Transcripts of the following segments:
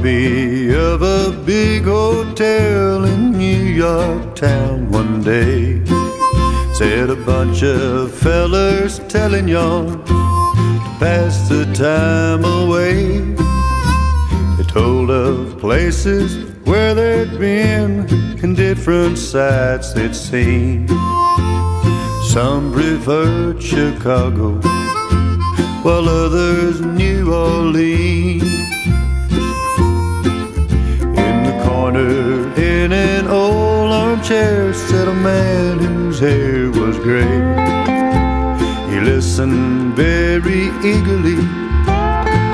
lobby of a big hotel in New York town one day. Said a bunch of fellers telling yarns to pass the time away. They told of places where they'd been and different sights they'd seen. Some preferred Chicago, while others New Orleans. In the corner in an old armchair sat a man whose hair was gray. He listened very eagerly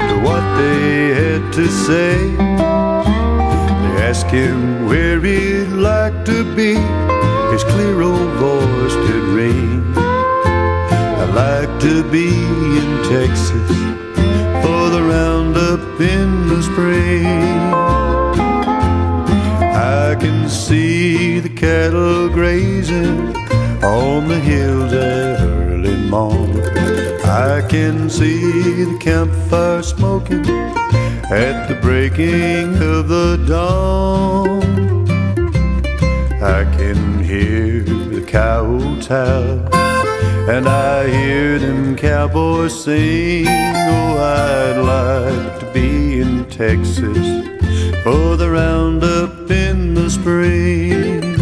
to what they had to say. They asked him where he'd like to be. His clear old voice did ring. I'd like to be in Texas for the roundup in the spring. I can see the cattle grazing on the hills at early morn. I can see the campfire smoking at the breaking of the dawn. I can hear the coyotes howl, and I hear them cowboys sing. Oh, I'd like to be in Texas for the roundup in the spring.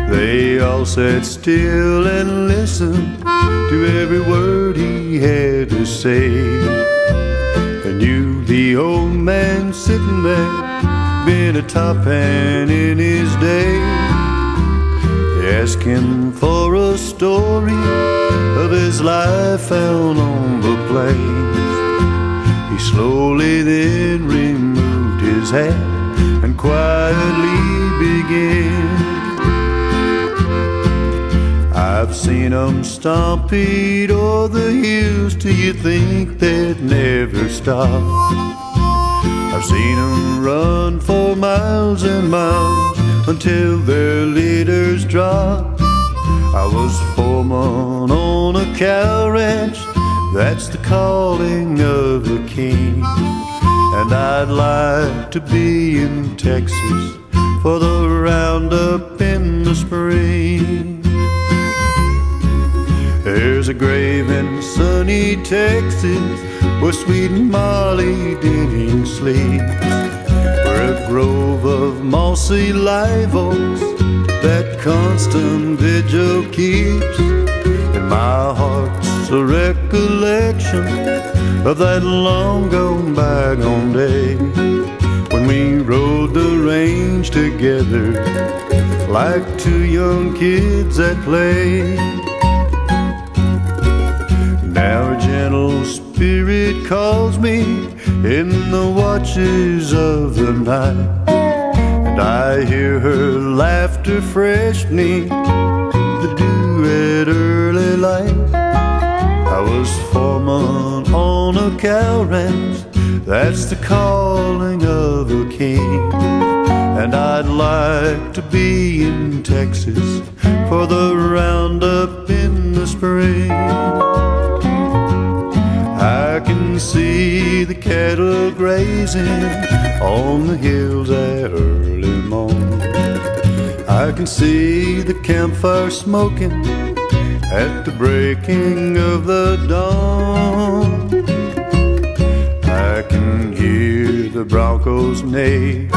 They all sat still and listened to every word he had to say. They knew the old man sitting there been a top hand in his day. They asked him for a story of his life out on the plains. He slowly then removed his hat and quietly began. I've seen 'em stampede o'er the hills till you think they'd never stop. I've seen 'em run for miles and miles until their leaders drop. I was foreman on a cow ranch, that's the calling of the king. And I'd like to be in Texas for the roundup in the spring. There's a grave in sunny Texas where sweet Molly Denning sleeps, where a grove of mossy live oaks that constant vigil keeps. In my heart's a recollection of that long gone bygone day when we rode the range together like two young kids at play. Now a gentle spirit calls me in the watches of the night, and I hear her laughter freshening the dew at early light. I was foreman on a cow ranch, that's the calling of a king. And I'd like to be in Texas for the roundup in the spring. I can see the cattle grazing on the hills at early morn. I can see the campfire smoking at the breaking of the dawn. I can hear the broncos neigh,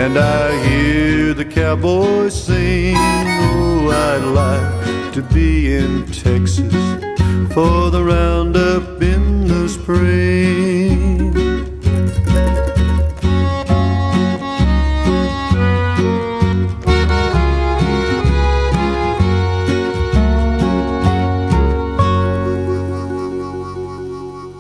and I hear the cowboys sing. Oh, I'd like to be in Texas for the roundup in the spring.